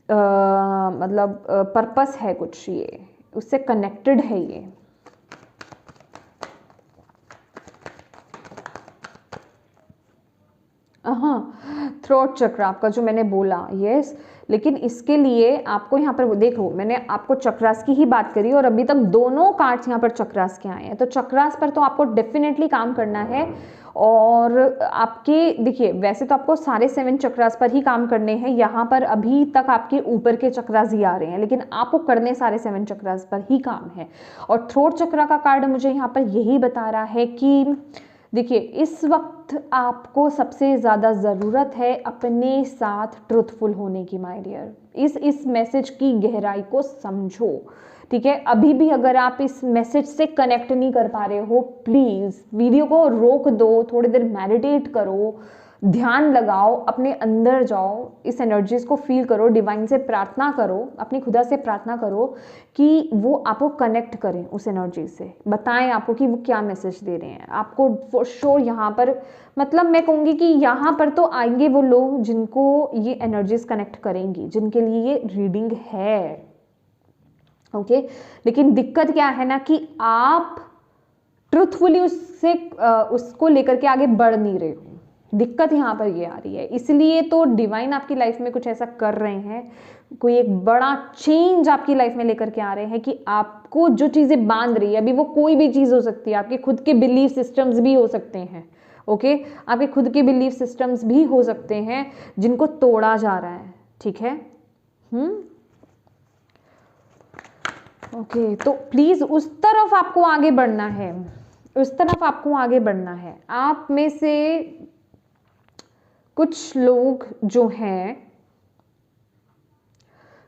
A: मतलब पर्पस है कुछ, ये उससे कनेक्टेड है ये। हाँ, थ्रोट चक्र आपका जो मैंने बोला, यस। लेकिन इसके लिए आपको यहाँ पर देखो, मैंने आपको चक्रास की ही बात करी और अभी तक दोनों कार्ड्स यहाँ पर चक्रास के आए हैं, तो चक्रास पर तो आपको डेफिनेटली काम करना है। और आपके देखिए, वैसे तो आपको सारे 7 चक्रास पर ही काम करने हैं, यहाँ पर अभी तक आपके ऊपर के चक्रास ही आ रहे हैं, लेकिन आपको करने सारे 7 चक्रास पर ही काम है। और थ्रोट चक्र का कार्ड मुझे यहाँ पर यही बता रहा है कि देखिए, इस वक्त आपको सबसे ज़्यादा ज़रूरत है अपने साथ ट्रुथफुल होने की, माय डियर। इस मैसेज की गहराई को समझो। ठीक है, अभी भी अगर आप इस मैसेज से कनेक्ट नहीं कर पा रहे हो, प्लीज़ वीडियो को रोक दो, थोड़ी देर मेडिटेट करो, ध्यान लगाओ, अपने अंदर जाओ, इस एनर्जीज को फील करो, डिवाइन से प्रार्थना करो, अपनी खुदा से प्रार्थना करो कि वो आपको कनेक्ट करें उस एनर्जी से, बताएं आपको कि वो क्या मैसेज दे रहे हैं आपको। फॉर श्योर यहाँ पर, मतलब मैं कहूँगी कि यहाँ पर तो आएंगे वो लोग जिनको ये एनर्जीज कनेक्ट करेंगी, जिनके लिए ये रीडिंग है। ओके, लेकिन दिक्कत क्या है ना कि आप ट्रुथफुली उसको लेकर के आगे बढ़ नहीं रहे हो, दिक्कत यहाँ पर ये आ रही है। इसलिए तो डिवाइन आपकी लाइफ में कुछ ऐसा कर रहे हैं, कोई एक बड़ा चेंज आपकी लाइफ में लेकर के आ रहे हैं कि आपको जो चीज़ें बांध रही है, अभी वो कोई भी चीज़ हो सकती है, आपके खुद के बिलीफ सिस्टम्स भी हो सकते हैं। ओके, आपके खुद के बिलीफ सिस्टम्स भी हो सकते हैं जिनको तोड़ा जा रहा है। ठीक है, ओके, तो प्लीज़ उस तरफ आपको आगे बढ़ना है, उस तरफ आपको आगे बढ़ना है। आप में से कुछ लोग जो हैं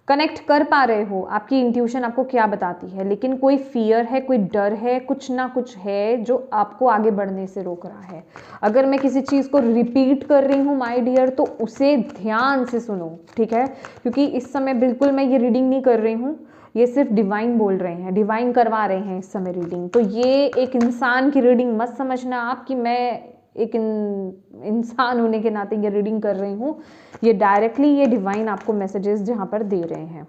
A: कनेक्ट कर पा रहे हो, आपकी इंट्यूशन आपको क्या बताती है, लेकिन कोई फियर है, कोई डर है, कुछ ना कुछ है जो आपको आगे बढ़ने से रोक रहा है। अगर मैं किसी चीज़ को रिपीट कर रही हूँ माय डियर, तो उसे ध्यान से सुनो, ठीक है, क्योंकि इस समय बिल्कुल मैं ये रीडिंग नहीं कर रही हूँ, ये सिर्फ डिवाइन बोल रहे हैं, डिवाइन करवा रहे हैं इस समय रीडिंग। तो ये एक इंसान की रीडिंग मत समझना आप कि मैं एक इंसान होने के नाते ये रीडिंग कर रही हूँ। ये डायरेक्टली ये डिवाइन आपको मैसेजेस जहाँ पर दे रहे हैं।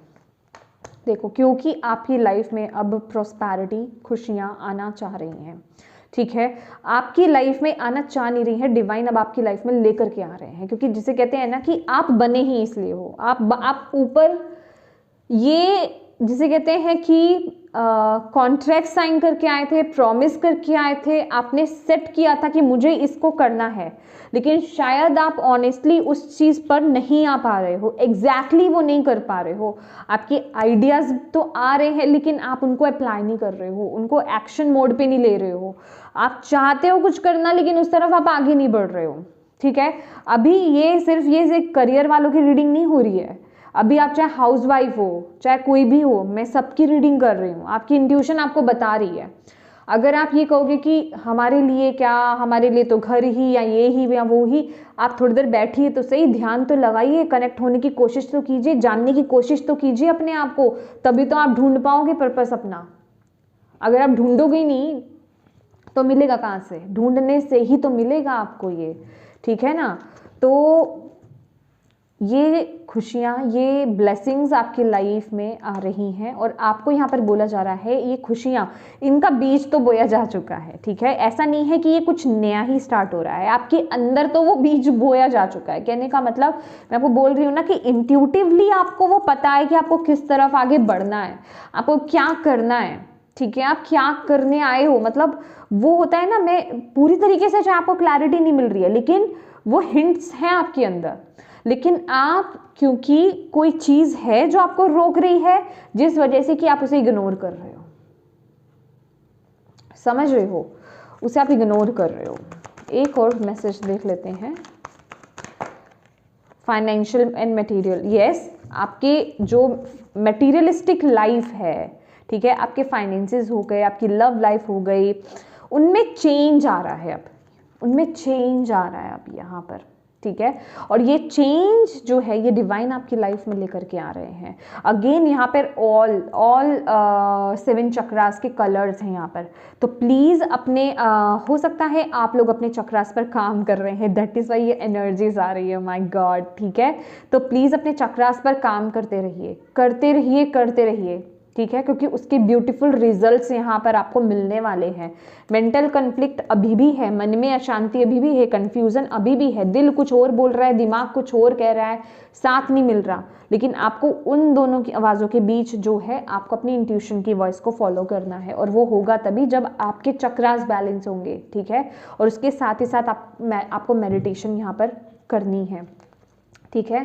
A: देखो, क्योंकि आपकी लाइफ में अब प्रॉस्पेरिटी, खुशियाँ आना चाह रही हैं, ठीक है, आपकी लाइफ में आना चाह नहीं रही है, डिवाइन अब आपकी लाइफ में लेकर के आ रहे हैं, क्योंकि जिसे कहते हैं ना कि आप बने ही इसलिए हो, आप ऊपर ये जिसे कहते हैं कि कॉन्ट्रैक्ट साइन करके आए थे, प्रॉमिस करके आए थे, आपने सेट किया था कि मुझे इसको करना है, लेकिन शायद आप ऑनेस्टली उस चीज़ पर नहीं आ पा रहे हो, एग्जैक्टली वो नहीं कर पा रहे हो। आपके आइडियाज़ तो आ रहे हैं लेकिन आप उनको अप्लाई नहीं कर रहे हो, उनको एक्शन मोड पे नहीं ले रहे हो। आप चाहते हो कुछ करना लेकिन उस तरफ आप आगे नहीं बढ़ रहे हो, ठीक है। अभी ये सिर्फ ये करियर वालों की रीडिंग नहीं हो रही है, अभी आप चाहे हाउसवाइफ हो, चाहे कोई भी हो, मैं सबकी रीडिंग कर रही हूँ, आपकी इंट्यूशन आपको बता रही है। अगर आप ये कहोगे कि हमारे लिए क्या, हमारे लिए तो घर ही या ये ही या वो ही, आप थोड़ी देर बैठिए तो सही, ध्यान तो लगाइए, कनेक्ट होने की कोशिश तो कीजिए, जानने की कोशिश तो कीजिए अपने आप को, तभी तो आप ढूंढ पाओगे पर्पस अपना। अगर आप ढूंढोगे नहीं तो मिलेगा कहाँ से, ढूंढने से ही तो मिलेगा आपको ये, ठीक है ना। तो ये खुशियाँ, ये ब्लेसिंग्स आपकी लाइफ में आ रही हैं और आपको यहाँ पर बोला जा रहा है ये खुशियाँ, इनका बीज तो बोया जा चुका है, ठीक है। ऐसा नहीं है कि ये कुछ नया ही स्टार्ट हो रहा है, आपके अंदर तो वो बीज बोया जा चुका है। कहने का मतलब मैं आपको बोल रही हूँ ना कि इंट्यूटिवली आपको वो पता है कि आपको किस तरफ आगे बढ़ना है, आपको क्या करना है, ठीक है, आप क्या करने आए हो। मतलब वो होता है ना, मैं पूरी तरीके से चाहे आपको क्लैरिटी नहीं मिल रही है लेकिन वो हिंट्स हैं आपके अंदर, लेकिन आप क्योंकि कोई चीज है जो आपको रोक रही है, जिस वजह से कि आप उसे इग्नोर कर रहे हो, समझ रहे हो, उसे आप इग्नोर कर रहे हो। एक और मैसेज देख लेते हैं, फाइनेंशियल एंड मटेरियल। यस, आपके जो मटेरियलिस्टिक लाइफ है, ठीक है, आपके फाइनेंसेस हो गए, आपकी लव लाइफ हो गई, उनमें चेंज आ रहा है, अब उनमें चेंज आ रहा है अब यहाँ पर, ठीक है। और ये चेंज जो है ये डिवाइन आपकी लाइफ में लेकर के आ रहे हैं। अगेन यहाँ पर ऑल 7 चक्रास के कलर्स हैं यहाँ पर, तो प्लीज़ अपने हो सकता है आप लोग अपने चक्रास पर काम कर रहे हैं, दैट इज़ वाई ये एनर्जीज आ रही है, माय गॉड, ठीक है। तो प्लीज़ अपने चक्रास पर काम करते रहिए, करते रहिए, करते रहिए, ठीक है, क्योंकि उसके ब्यूटीफुल रिजल्ट्स यहाँ पर आपको मिलने वाले हैं। मेंटल कन्फ्लिक्ट अभी भी है, मन में अशांति अभी भी है, कंफ्यूजन अभी भी है, दिल कुछ और बोल रहा है, दिमाग कुछ और कह रहा है, साथ नहीं मिल रहा, लेकिन आपको उन दोनों की आवाज़ों के बीच जो है आपको अपनी इंट्यूशन की वॉइस को फॉलो करना है, और वो होगा तभी जब आपके चक्रास बैलेंस होंगे, ठीक है। और उसके साथ ही साथ आपको मेडिटेशन यहाँ पर करनी है, ठीक है।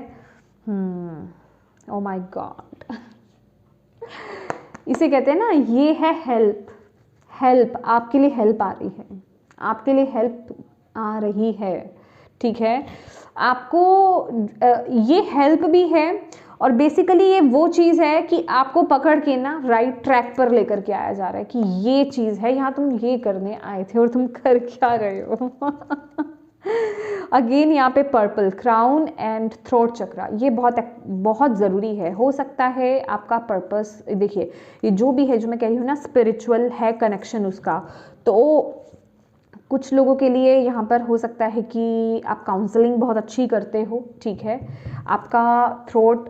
A: ओ माय गॉड, इसे कहते हैं ना, ये है हेल्प, हेल्प आपके लिए हेल्प आ रही है, आपके लिए हेल्प आ रही है, ठीक है। आपको ये हेल्प भी है, और बेसिकली ये वो चीज़ है कि आपको पकड़ के ना राइट ट्रैक पर लेकर के आया जा रहा है कि ये चीज़ है, यहाँ तुम ये करने आए थे और तुम कर क्या रहे हो। अगेन यहाँ पे पर्पल, क्राउन एंड थ्रोट चक्रा, ये बहुत ज़रूरी है। हो सकता है आपका पर्पस, देखिए ये जो भी है, जो मैं कह रही हूँ ना, स्पिरिचुअल है कनेक्शन उसका, तो कुछ लोगों के लिए यहाँ पर हो सकता है कि आप काउंसलिंग बहुत अच्छी करते हो, ठीक है, आपका थ्रोट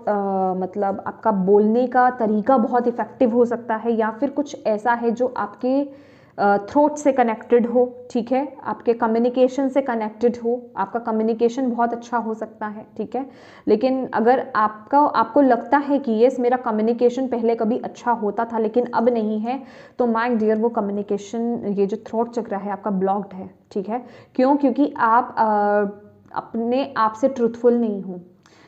A: मतलब आपका बोलने का तरीका बहुत इफ़ेक्टिव हो सकता है, या फिर कुछ ऐसा है जो आपके थ्रोट से कनेक्टेड हो, ठीक है, आपके कम्युनिकेशन से कनेक्टेड हो, आपका कम्युनिकेशन बहुत अच्छा हो सकता है, ठीक है। लेकिन अगर आपको लगता है कि यस मेरा कम्युनिकेशन पहले कभी अच्छा होता था लेकिन अब नहीं है, तो माय डियर वो कम्युनिकेशन, ये जो थ्रोट चक्र है आपका ब्लॉक्ड है, ठीक है। क्यों? क्योंकि आप अपने आप से ट्रूथफुल नहीं हो,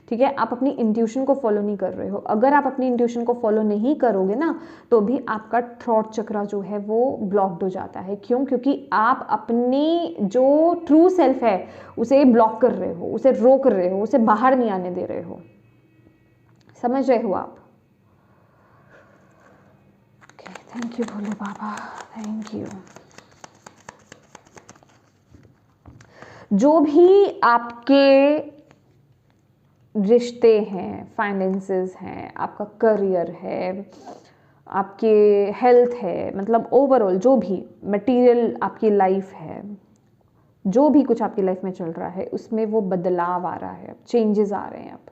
A: ठीक है। आप अपनी इंट्यूशन को फॉलो नहीं कर रहे हो। अगर आप अपनी इंट्यूशन को फॉलो नहीं करोगे ना तो भी आपका थ्रॉट चक्रा जो है वो ब्लॉक्ड हो जाता है। क्यों? क्योंकि आप अपनी जो ट्रू सेल्फ है उसे ब्लॉक कर रहे हो, उसे रोक रहे हो, उसे बाहर नहीं आने दे रहे हो। समझ रहे हो आप? Thank you Bhole Baba, thank you. जो भी आपके रिश्ते हैं, फाइनेंसेस हैं, आपका करियर है, आपके हेल्थ है, मतलब ओवरऑल जो भी मटेरियल आपकी लाइफ है, जो भी कुछ आपकी लाइफ में चल रहा है उसमें वो बदलाव आ रहा है, चेंजेस आ रहे हैं अब,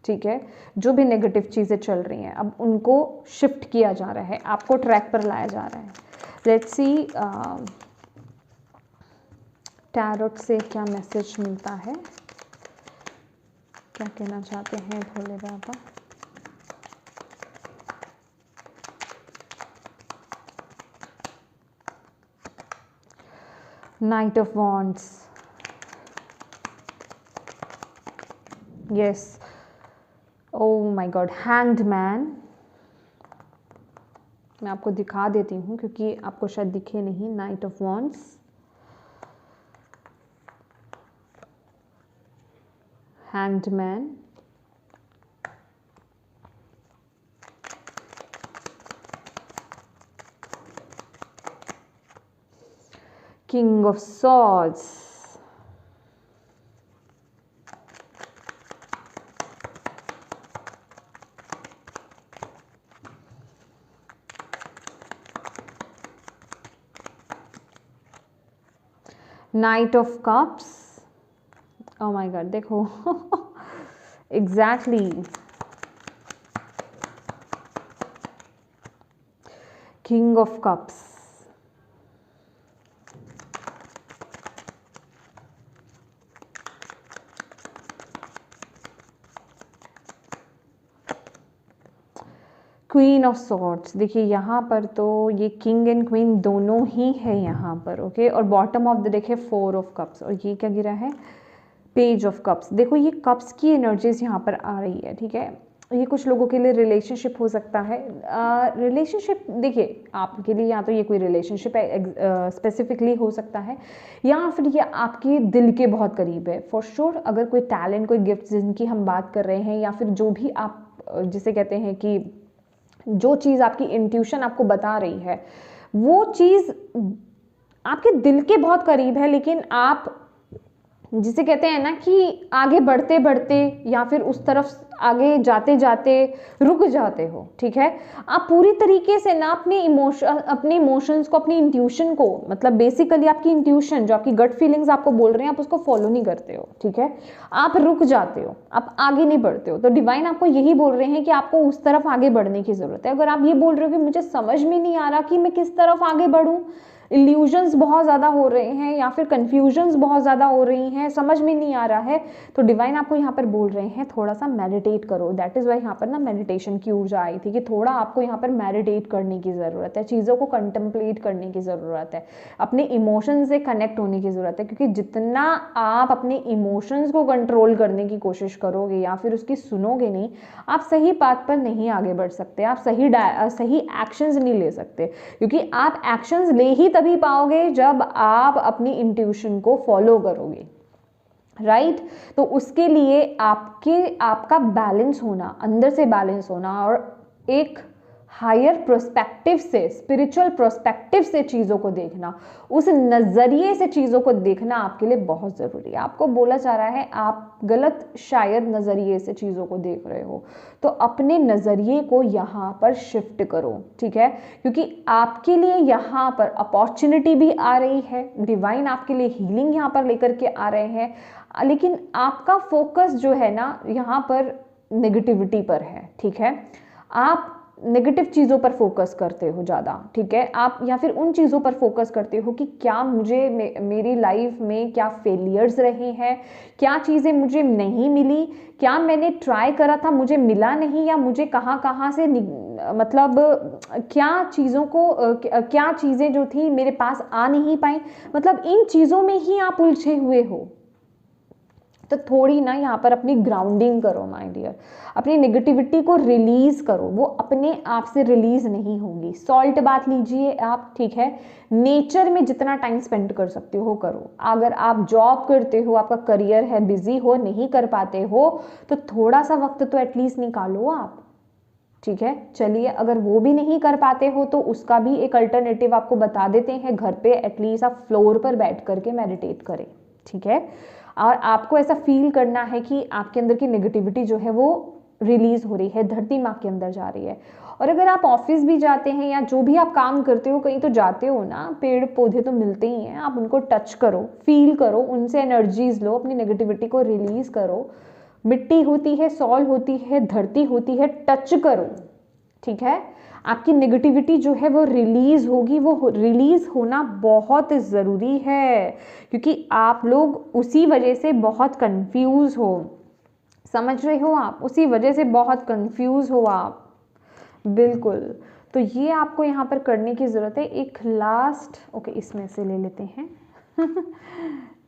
A: ठीक है। जो भी नेगेटिव चीज़ें चल रही हैं अब उनको शिफ्ट किया जा रहा है, आपको ट्रैक पर लाया जा रहा है। लेट्स सी टैरोट से क्या मैसेज मिलता है, क्या कहना चाहते हैं Bhole Baba. Knight of wands, yes, oh my god, hanged man. मैं आपको दिखा देती हूँ क्योंकि आपको शायद दिखे नहीं। Knight of wands, hanged man, king of swords, knight of cups. Oh my god, देखो exactly king of cups. Queen of swords, देखिए यहाँ पर तो ये किंग एंड क्वीन दोनों ही है यहाँ पर, ओके। और बॉटम ऑफ द डेक है फोर ऑफ कप्स, और ये क्या गिरा है, पेज ऑफ कप्स। देखो ये कप्स की एनर्जीज यहाँ पर आ रही है, ठीक है। ये कुछ लोगों के लिए रिलेशनशिप हो सकता है। रिलेशनशिप देखिए आपके लिए या तो ये कोई रिलेशनशिप है स्पेसिफिकली हो सकता है, या फिर ये आपके दिल के बहुत करीब है फॉर श्योर। अगर कोई टैलेंट, कोई गिफ्ट जिनकी हम बात कर रहे हैं, या फिर जो भी आप जिसे कहते हैं कि जो चीज़ आपकी इंट्यूशन आपको बता रही है वो चीज़ आपके दिल के बहुत करीब है, लेकिन आप जिसे कहते हैं ना कि आगे बढ़ते बढ़ते या फिर उस तरफ आगे जाते जाते रुक जाते हो, ठीक है। आप पूरी तरीके से ना अपने इमोशंस को, अपनी इंट्यूशन को, मतलब बेसिकली आपकी इंट्यूशन जो आपकी गट फीलिंग्स आपको बोल रहे हैं आप उसको फॉलो नहीं करते हो, ठीक है। आप रुक जाते हो, आप आगे नहीं बढ़ते हो। तो डिवाइन आपको यही बोल रहे हैं कि आपको उस तरफ आगे बढ़ने की जरूरत है। अगर आप ये बोल रहे हो कि मुझे समझ में नहीं आ रहा कि मैं किस तरफ आगे बढ़ूं, इल्यूजन्स बहुत ज़्यादा हो रहे हैं या फिर कन्फ्यूजन्स बहुत ज़्यादा हो रही हैं, समझ में नहीं आ रहा है, तो डिवाइन आपको यहाँ पर बोल रहे हैं थोड़ा सा मेडिटेट करो। दैट इज़ वाई यहाँ पर ना मेडिटेशन की ऊर्जा आई थी कि थोड़ा आपको यहाँ पर मेडिटेट करने की ज़रूरत है, चीज़ों को कंटेम्पलेट करने की ज़रूरत है, अपने इमोशंस से कनेक्ट होने की ज़रूरत है। क्योंकि जितना आप अपने इमोशंस को कंट्रोल करने की कोशिश करोगे या फिर उसकी सुनोगे नहीं, आप सही पाथ पर नहीं आगे बढ़ सकते, आप सही एक्शंस नहीं ले सकते। क्योंकि आप एक्शंस ले ही तभी पाओगे जब आप अपनी इंट्यूशन को फॉलो करोगे, राइट। तो उसके लिए आपका बैलेंस होना, अंदर से बैलेंस होना और एक हायर प्रोस्पेक्टिव से, स्पिरिचुअल प्रोस्पेक्टिव से चीज़ों को देखना, उस नज़रिए से चीज़ों को देखना आपके लिए बहुत ज़रूरी है। आपको बोला जा रहा है आप गलत शायद नज़रिए से चीज़ों को देख रहे हो, तो अपने नज़रिए को यहाँ पर शिफ्ट करो, ठीक है। क्योंकि आपके लिए यहाँ पर अपॉर्चुनिटी भी आ रही है, डिवाइन आपके लिए हीलिंग यहाँ पर लेकर के आ रहे हैं, लेकिन आपका फोकस जो है ना यहाँ पर नेगेटिविटी पर है, ठीक है। आप नेगेटिव चीज़ों पर फोकस करते हो ज़्यादा, ठीक है। आप या फिर उन चीज़ों पर फोकस करते हो कि क्या मुझे मेरी लाइफ में क्या फेलियर्स रहे हैं, क्या चीज़ें मुझे नहीं मिली, क्या मैंने ट्राई करा था मुझे मिला नहीं, या मुझे कहाँ से मतलब क्या चीज़ें जो थी मेरे पास आ नहीं पाई, मतलब इन चीज़ों में ही आप उलझे हुए हो। तो थोड़ी ना यहाँ पर अपनी ग्राउंडिंग करो माय डियर, अपनी नेगेटिविटी को रिलीज करो, वो अपने आप से रिलीज नहीं होगी। सॉल्ट बात लीजिए आप, ठीक है, नेचर में जितना टाइम स्पेंड कर सकते हो करो। अगर आप जॉब करते हो, आपका करियर है, बिजी हो, नहीं कर पाते हो, तो थोड़ा सा वक्त तो एटलीस्ट निकालो आप, ठीक है। चलिए, अगर वो भी नहीं कर पाते हो तो उसका भी एक अल्टरनेटिव आपको बता देते हैं। घर पे एटलीस्ट आप फ्लोर पर बैठ करके मेडिटेट करें, ठीक है। और आपको ऐसा फील करना है कि आपके अंदर की नेगेटिविटी जो है वो रिलीज हो रही है, धरती माँ के अंदर जा रही है। और अगर आप ऑफिस भी जाते हैं या जो भी आप काम करते हो, कहीं तो जाते हो ना, पेड़ पौधे तो मिलते ही हैं, आप उनको टच करो, फील करो, उनसे एनर्जीज लो, अपनी नेगेटिविटी को रिलीज करो। मिट्टी होती है, सॉल होती है, धरती होती है, टच करो, ठीक है। आपकी नेगेटिविटी जो है वो रिलीज होगी, वो रिलीज होना बहुत ज़रूरी है, क्योंकि आप लोग उसी वजह से बहुत कंफ्यूज हो, समझ रहे हो आप, उसी वजह से बहुत कंफ्यूज हो आप, बिल्कुल। तो ये आपको यहाँ पर करने की ज़रूरत है। एक लास्ट, ओके, इसमें से ले लेते हैं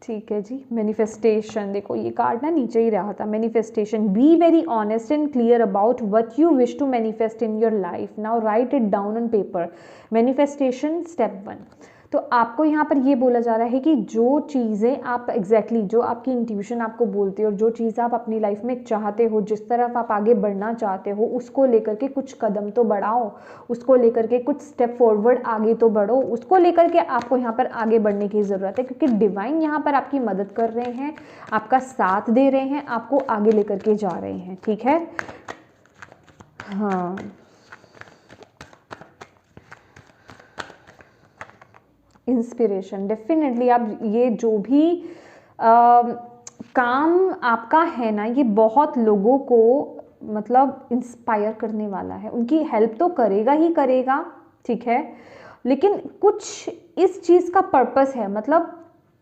A: ठीक है जी। मैनिफेस्टेशन, देखो ये कार्ड ना नीचे ही रहा था। Manifestation, be very honest and clear about what you wish to manifest in your life, now write it down on paper. Manifestation step 1। तो आपको यहाँ पर ये बोला जा रहा है कि जो चीज़ें आप एग्जैक्टली जो आपकी इंट्यूशन आपको बोलती है और जो चीज़ आप अपनी लाइफ में चाहते हो, जिस तरफ आप आगे बढ़ना चाहते हो, उसको लेकर के कुछ कदम तो बढ़ाओ, उसको लेकर के कुछ स्टेप फॉरवर्ड आगे तो बढ़ो, उसको लेकर के आपको यहाँ पर आगे बढ़ने की ज़रूरत है, क्योंकि डिवाइन यहाँ पर आपकी मदद कर रहे हैं, आपका साथ दे रहे हैं, आपको आगे लेकर के जा रहे हैं, ठीक है। हाँ, इंस्पिरेशन, डेफिनेटली आप ये जो भी काम आपका है ना, ये बहुत लोगों को मतलब इंस्पायर करने वाला है, उनकी हेल्प तो करेगा ही करेगा, ठीक है। लेकिन कुछ इस चीज़ का पर्पस है, मतलब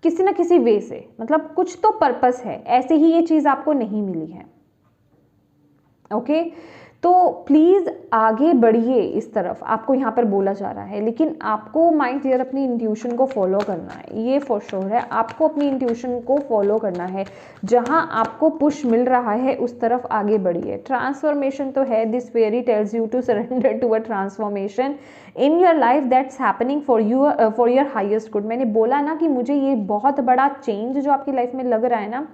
A: किसी ना किसी वे से, मतलब कुछ तो पर्पस है, ऐसे ही ये चीज़ आपको नहीं मिली है, ओके। तो प्लीज़ आगे बढ़िए इस तरफ, आपको यहाँ पर बोला जा रहा है। लेकिन आपको माय डियर अपनी इंट्यूशन को फॉलो करना है, ये फॉर श्योर है, आपको अपनी इंट्यूशन को फॉलो करना है। जहाँ आपको पुश मिल रहा है उस तरफ आगे बढ़िए। ट्रांसफॉर्मेशन तो है, this fairy tells you to surrender to a transformation in your life that's happening for your highest good. मैंने बोला ना कि मुझे ये बहुत बड़ा चेंज जो आपकी लाइफ में लग रहा है ना,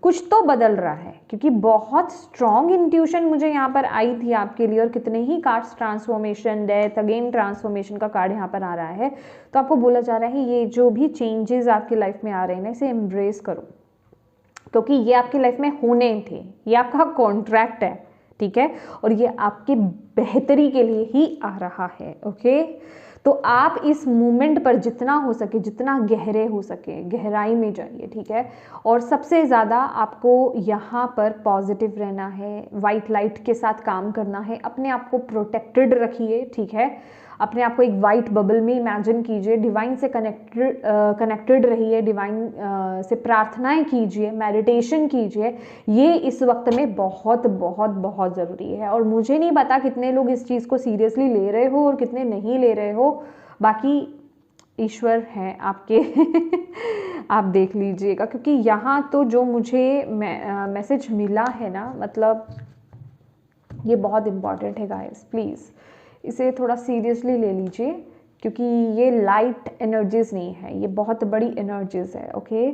A: कुछ तो बदल रहा है, क्योंकि बहुत स्ट्रॉन्ग इंट्यूशन मुझे यहाँ पर आई थी आपके लिए। और कितने ही cards, transformation, death, again transformation का कार्ड यहाँ पर आ रहा है। तो आपको बोला जा रहा है ये जो भी चेंजेस आपकी लाइफ में आ रहे हैं ना, इसे एम्ब्रेस करो, क्योंकि ये आपकी लाइफ में होने थे, ये आपका कॉन्ट्रैक्ट है, ठीक है। और ये आपकी बेहतरी के लिए ही आ रहा है, ओके। तो आप इस मूवमेंट पर जितना हो सके, जितना गहरे हो सके, गहराई में जाइए, ठीक है। और सबसे ज़्यादा आपको यहाँ पर पॉजिटिव रहना है, वाइट लाइट के साथ काम करना है, अपने आप को प्रोटेक्टेड रखिए, ठीक है। अपने आप को एक वाइट बबल में इमेजिन कीजिए, डिवाइन से कनेक्टेड रहिए, डिवाइन से प्रार्थनाएं कीजिए, मेडिटेशन कीजिए। ये इस वक्त में बहुत बहुत बहुत ज़रूरी है। और मुझे नहीं पता कितने लोग इस चीज़ को सीरियसली ले रहे हो और कितने नहीं ले रहे हो, बाकी ईश्वर हैं आपके आप देख लीजिएगा। क्योंकि यहाँ तो जो मुझे मैसेज मिला है ना, मतलब ये बहुत इम्पॉर्टेंट है गाइस, प्लीज़ इसे थोड़ा सीरियसली ले लीजिए, क्योंकि ये लाइट एनर्जीज नहीं है, ये बहुत बड़ी एनर्जीज है, ओके।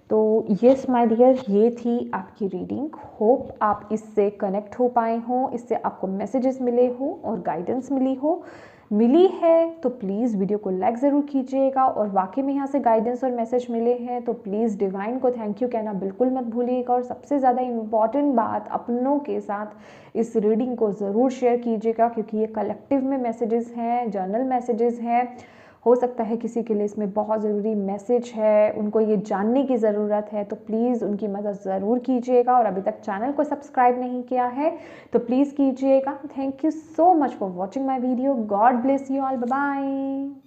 A: तो यस माय डियर, ये थी आपकी रीडिंग। होप आप इससे कनेक्ट हो पाए हों, इससे आपको मैसेजेस मिले हों और गाइडेंस मिली है तो प्लीज़ वीडियो को लाइक ज़रूर कीजिएगा। और वाकई में यहाँ से गाइडेंस और मैसेज मिले हैं तो प्लीज़ डिवाइन को थैंक यू कहना बिल्कुल मत भूलिएगा। और सबसे ज़्यादा इम्पॉर्टेंट बात, अपनों के साथ इस रीडिंग को ज़रूर शेयर कीजिएगा, क्योंकि ये कलेक्टिव में मैसेजेस हैं, जर्नल मैसेजेस हैं। हो सकता है किसी के लिए इसमें बहुत ज़रूरी मैसेज है, उनको ये जानने की ज़रूरत है, तो प्लीज़ उनकी मदद ज़रूर कीजिएगा। और अभी तक चैनल को सब्सक्राइब नहीं किया है तो प्लीज़ कीजिएगा। Thank you so much for watching my video. God bless you all, bye bye.